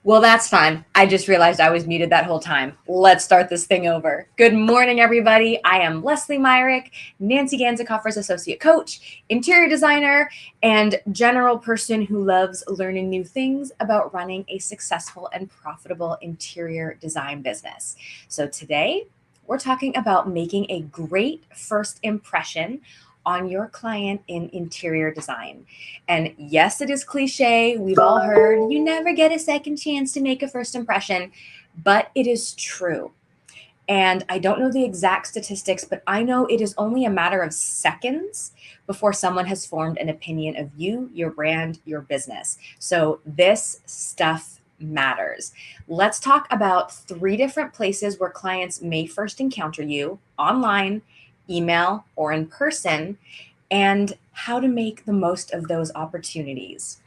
Well, that's fine. I just realized I was muted that whole time. Let's start this thing over. Good morning, everybody. I am Lesley Myrick, Nancy Ganzikoffer's associate coach, interior designer, and general person who loves learning new things about running a successful and profitable interior design business. So today, we're talking about making a great first impression on your client in interior design. And yes, it is cliche. We've all heard you never get a second chance to make a first impression, but it is true. And I don't know the exact statistics, but I know it is only a matter of seconds before someone has formed an opinion of you, your brand, your business. So this stuff matters. Let's talk about 3 different places where clients may first encounter you: online, email, or in person, and how to make the most of those opportunities.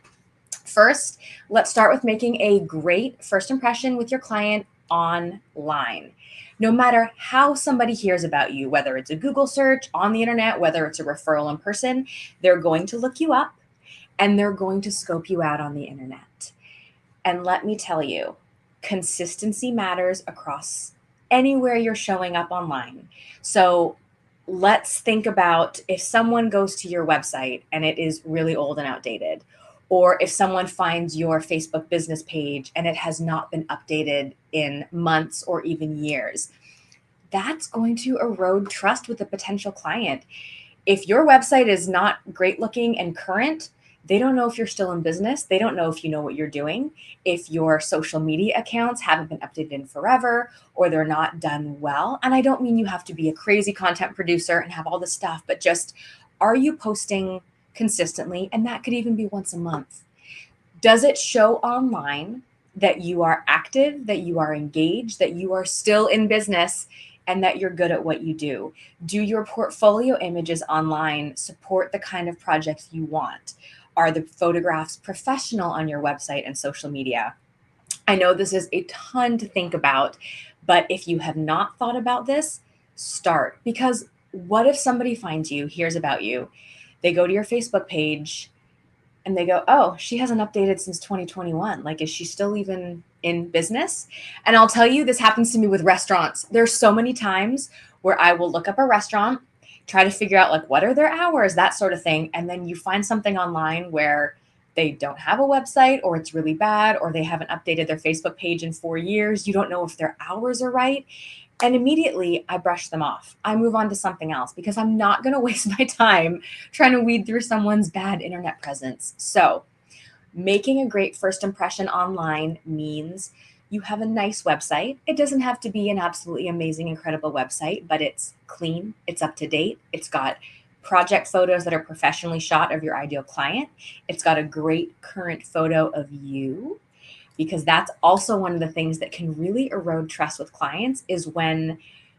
First, let's start with making a great first impression with your client online. No matter how somebody hears about you, whether it's a Google search, on the internet, whether it's a referral in person, they're going to look you up and they're going to scope you out on the internet. And let me tell you, consistency matters across anywhere you're showing up online. So let's think about if someone goes to your website and it is really old and outdated, or if someone finds your Facebook business page and it has not been updated in months or even years, that's going to erode trust with a potential client. If your website is not great looking and current, they don't know if you're still in business. They don't know if you know what you're doing. If your social media accounts haven't been updated in forever or they're not done well. And I don't mean you have to be a crazy content producer and have all this stuff, but just, are you posting consistently? And that could even be once a month. Does it show online that you are active, that you are engaged, that you are still in business, and that you're good at what you do? Do your portfolio images online support the kind of projects you want? Are the photographs professional on your website and social media? I know this is a ton to think about, but if you have not thought about this, start. Because what if somebody finds you, hears about you, they go to your Facebook page, and they go, oh, she hasn't updated since 2021. Like, is she still even in business? And I'll tell you, this happens to me with restaurants. There's so many times where I will look up a restaurant, try to figure out like what are their hours, that sort of thing. And then you find something online where they don't have a website, or it's really bad, or they haven't updated their Facebook page in 4 years. You don't know if their hours are right. And immediately I brush them off. I move on to something else because I'm not going to waste my time trying to weed through someone's bad internet presence. So, making a great first impression online means you have a nice website. It doesn't have to be an absolutely amazing, incredible website, but it's clean, it's up to date, it's got project photos that are professionally shot of your ideal client, it's got a great current photo of you, because that's also one of the things that can really erode trust with clients is when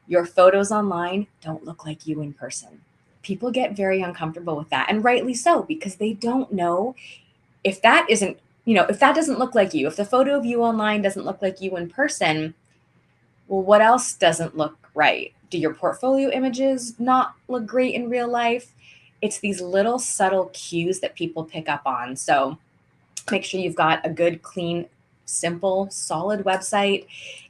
your photos online don't look like you in person. People get very uncomfortable with that, and rightly so, because they don't know if that isn't, if that doesn't look like you, if the photo of you online doesn't look like you in person, well, what else doesn't look right? Do your portfolio images not look great in real life? It's these little subtle cues that people pick up on. So make sure you've got a good, clean, simple, solid website.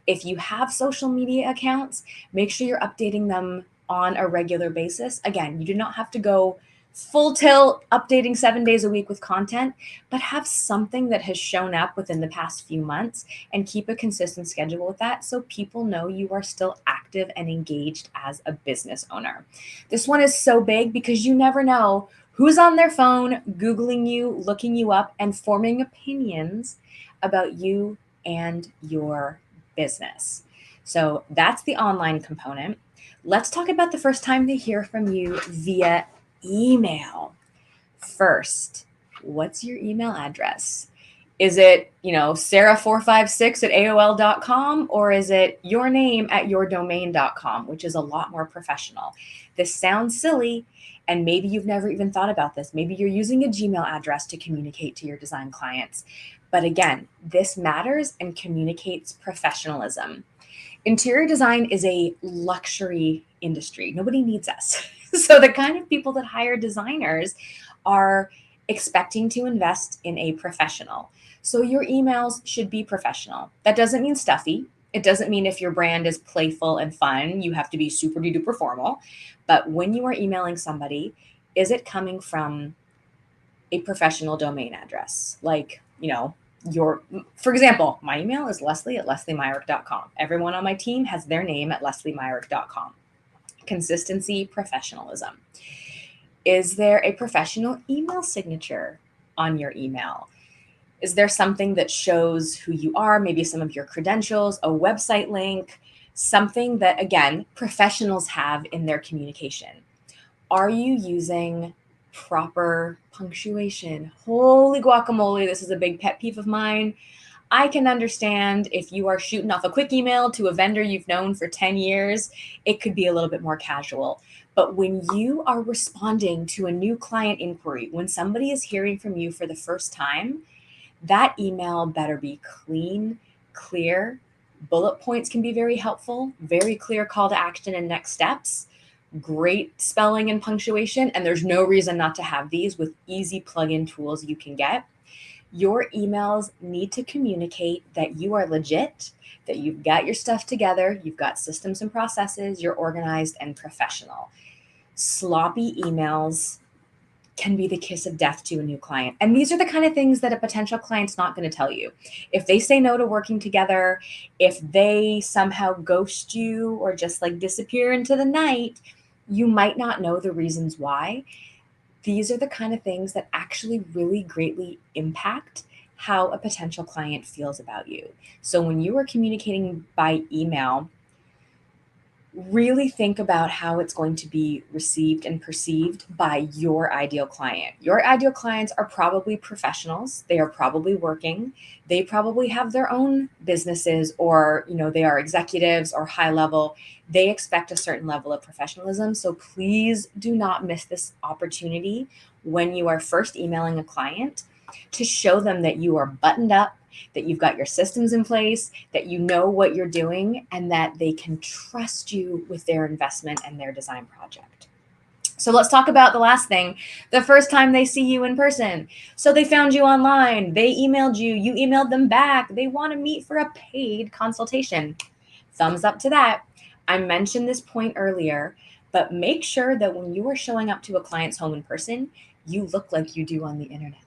If you have social media accounts, make sure you're updating them on a regular basis. Again, you do not have to go full tilt updating 7 days a week with content, but have something that has shown up within the past few months and keep a consistent schedule with that so people know you are still active and engaged as a business owner. This one is so big because you never know who's on their phone, Googling you, looking you up, and forming opinions about you and your business. So that's the online component. Let's talk about the first time they hear from you via email. First, what's your email address? Is it, Sarah456 at AOL.com, or is it your name at yourdomain.com, which is a lot more professional? This sounds silly, and maybe you've never even thought about this. Maybe you're using a Gmail address to communicate to your design clients. But again, this matters and communicates professionalism. Interior design is a luxury industry. Nobody needs us. So the kind of people that hire designers are expecting to invest in a professional. So your emails should be professional. That doesn't mean stuffy. It doesn't mean if your brand is playful and fun, you have to be super duper formal. But when you are emailing somebody, is it coming from a professional domain address? Like, for example, my email is Lesley@LesleyMyrick.com. Everyone on my team has their name at LesleyMyrick.com. Consistency, professionalism. Is there a professional email signature on your email? Is there something that shows who you are, maybe some of your credentials, a website link, something that, again, professionals have in their communication? Are you using proper punctuation? Holy guacamole, this is a big pet peeve of mine. I can understand if you are shooting off a quick email to a vendor you've known for 10 years, it could be a little bit more casual. But when you are responding to a new client inquiry, when somebody is hearing from you for the first time, that email better be clean, clear. Bullet points can be very helpful, very clear call to action and next steps, great spelling and punctuation. And there's no reason not to have these with easy plug-in tools you can get. Your emails need to communicate that you are legit, that you've got your stuff together, you've got systems and processes, you're organized and professional. Sloppy emails can be the kiss of death to a new client. And these are the kind of things that a potential client's not going to tell you. If they say no to working together, if they somehow ghost you or just like disappear into the night, you might not know the reasons why. These are the kind of things that actually really greatly impact how a potential client feels about you. So when you are communicating by email, really think about how it's going to be received and perceived by your ideal client. Your ideal clients are probably professionals. They are probably working. They probably have their own businesses, or, they are executives or high level. They expect a certain level of professionalism. So please do not miss this opportunity when you are first emailing a client to show them that you are buttoned up, that you've got your systems in place, that you know what you're doing, and that they can trust you with their investment and their design project. So let's talk about the last thing, the first time they see you in person. So they found you online, they emailed you, you emailed them back, they want to meet for a paid consultation. Thumbs up to that. I mentioned this point earlier, but make sure that when you are showing up to a client's home in person, you look like you do on the internet.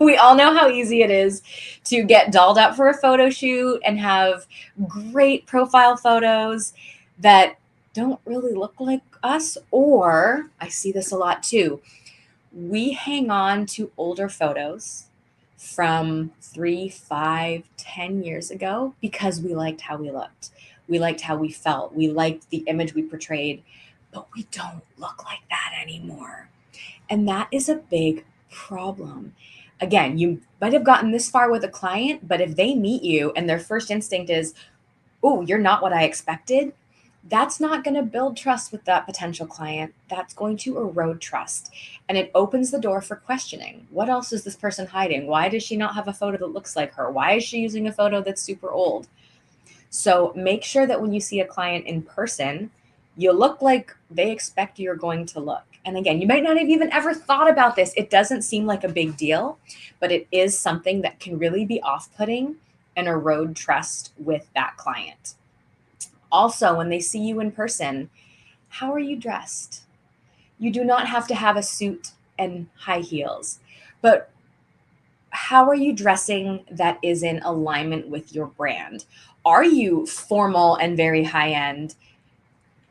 We all know how easy it is to get dolled up for a photo shoot and have great profile photos that don't really look like us. Or I see this a lot too. We hang on to older photos from 3, 5, 10 years ago because we liked how we looked. We liked how we felt. We liked the image we portrayed, but we don't look like that anymore. And that is a big problem. Again, you might have gotten this far with a client, but if they meet you and their first instinct is, oh, you're not what I expected, that's not going to build trust with that potential client. That's going to erode trust. And it opens the door for questioning. What else is this person hiding? Why does she not have a photo that looks like her? Why is she using a photo that's super old? So make sure that when you see a client in person, you look like they expect you're going to look. And again, you might not have even ever thought about this. It doesn't seem like a big deal, but it is something that can really be off-putting and erode trust with that client. Also, when they see you in person, how are you dressed? You do not have to have a suit and high heels, but how are you dressing that is in alignment with your brand? Are you formal and very high end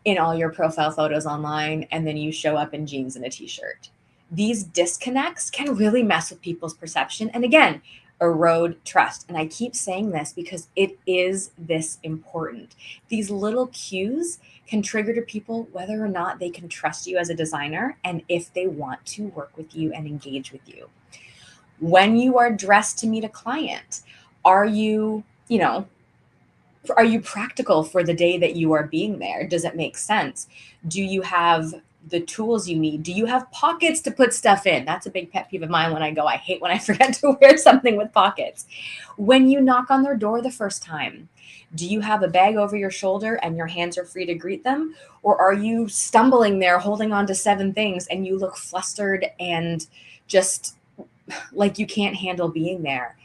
in all your profile photos online, and then you show up in jeans and a t-shirt? These disconnects can really mess with people's perception and, again, erode trust. And I keep saying this because it is this important. These little cues can trigger to people whether or not they can trust you as a designer and if they want to work with you and engage with you. When you are dressed to meet a client, are you practical for the day that you are being there? Does it make sense? Do you have the tools you need? Do you have pockets to put stuff in? That's a big pet peeve of mine when I go. I hate when I forget to wear something with pockets. When you knock on their door the first time, do you have a bag over your shoulder and your hands are free to greet them? Or are you stumbling there holding on to 7 things and you look flustered and just like you can't handle being there?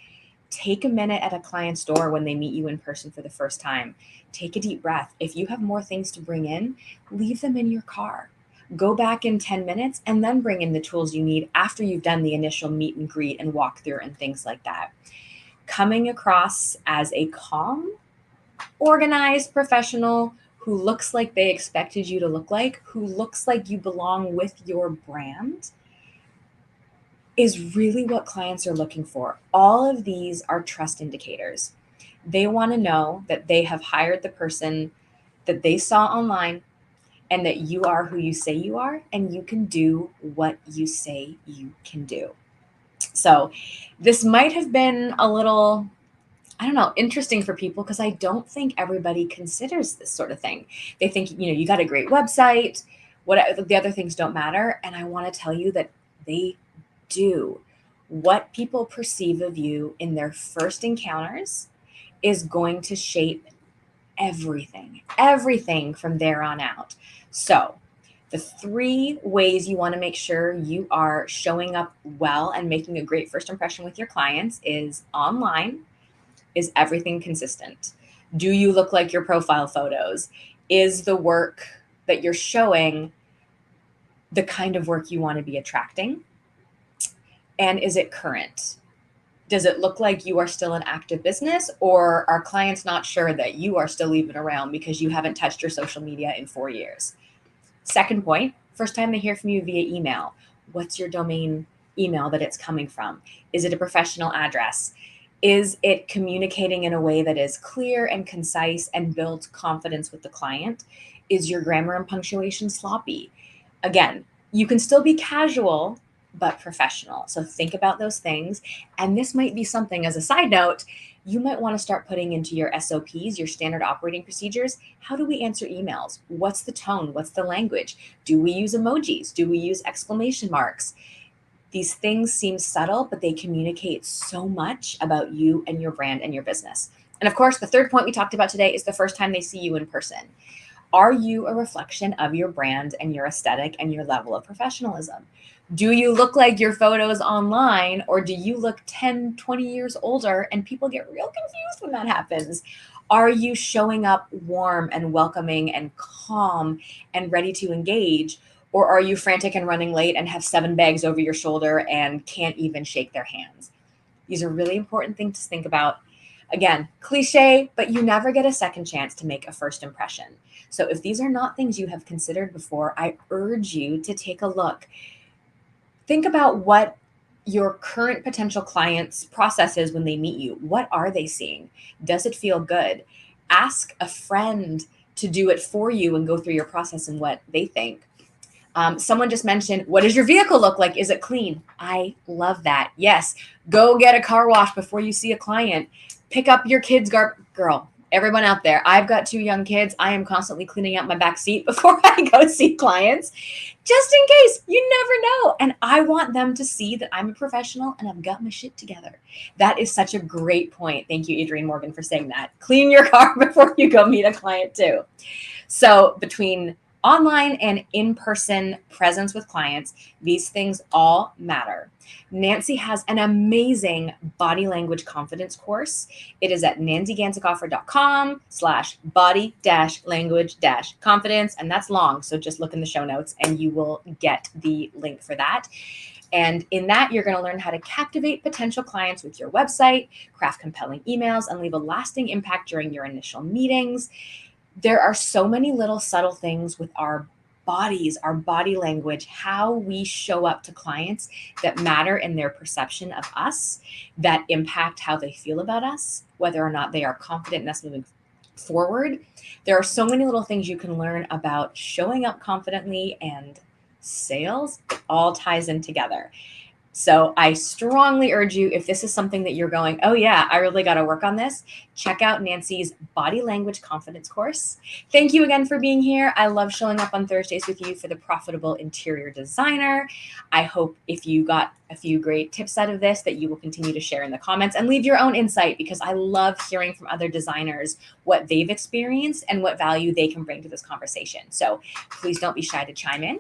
Take a minute at a client's door when they meet you in person for the first time. Take a deep breath. If you have more things to bring in, leave them in your car. Go back in 10 minutes and then bring in the tools you need after you've done the initial meet and greet and walk through and things like that. Coming across as a calm, organized professional who looks like they expected you to look like, who looks like you belong with your brand, is really what clients are looking for. All of these are trust indicators. They want to know that they have hired the person that they saw online and that you are who you say you are and you can do what you say you can do. So this might have been a little, I don't know, interesting for people because I don't think everybody considers this sort of thing. They think, you got a great website, what the other things don't matter. And I want to tell you that they do. What people perceive of you in their first encounters is going to shape everything from there on out. So the 3 ways you want to make sure you are showing up well and making a great first impression with your clients is online. Is everything consistent? Do you look like your profile photos? Is the work that you're showing the kind of work you want to be attracting? And is it current? Does it look like you are still an active business, or are clients not sure that you are still even around because you haven't touched your social media in 4 years? Second point, first time they hear from you via email. What's your domain email that it's coming from? Is it a professional address? Is it communicating in a way that is clear and concise and builds confidence with the client? Is your grammar and punctuation sloppy? Again, you can still be casual, but professional. So think about those things. And this might be something, as a side note, you might want to start putting into your SOPs, your standard operating procedures. How do we answer emails? What's the tone? What's the language? Do we use emojis? Do we use exclamation marks? These things seem subtle, but they communicate so much about you and your brand and your business. And of course, the third point we talked about today is the first time they see you in person. Are you a reflection of your brand and your aesthetic and your level of professionalism? Do you look like your photos online, or do you look 10, 20 years older? And people get real confused when that happens. Are you showing up warm and welcoming and calm and ready to engage? Or are you frantic and running late and have 7 bags over your shoulder and can't even shake their hands? These are really important things to think about. Again, cliche, but you never get a second chance to make a first impression. So if these are not things you have considered before, I urge you to take a look. Think about what your current potential clients' process is when they meet you. What are they seeing? Does it feel good? Ask a friend to do it for you and go through your process and what they think. Someone just mentioned, what does your vehicle look like? Is it clean? I love that. Yes. Go get a car wash before you see a client. Pick up your kids' girl. Everyone out there, I've got 2 young kids. I am constantly cleaning out my back seat before I go see clients, just in case. You never know. And I want them to see that I'm a professional and I've got my shit together. That is such a great point. Thank you, Adrienne Morgan, for saying that. Clean your car before you go meet a client too. So between online and in-person presence with clients, these things all matter. Nancy has an amazing body language confidence course. It is at nancyganzikofer.com/body-language-confidence. And that's long. So just look in the show notes and you will get the link for that. And in that, you're going to learn how to captivate potential clients with your website, craft compelling emails, and leave a lasting impact during your initial meetings. There are so many little subtle things with our bodies, our body language, how we show up to clients that matter in their perception of us, that impact how they feel about us, whether or not they are confident in us moving forward. There are so many little things you can learn about showing up confidently, and sales all ties in together. So I strongly urge you, if this is something that you're going, oh yeah, I really got to work on this, check out Nancy's Body Language Confidence course. Thank you again for being here. I love showing up on Thursdays with you for the Profitable Interior Designer. I hope if you got a few great tips out of this that you will continue to share in the comments and leave your own insight, because I love hearing from other designers what they've experienced and what value they can bring to this conversation. So please don't be shy to chime in.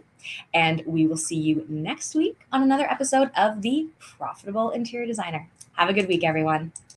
And we will see you next week on another episode of The Profitable Interior Designer. Have a good week, everyone.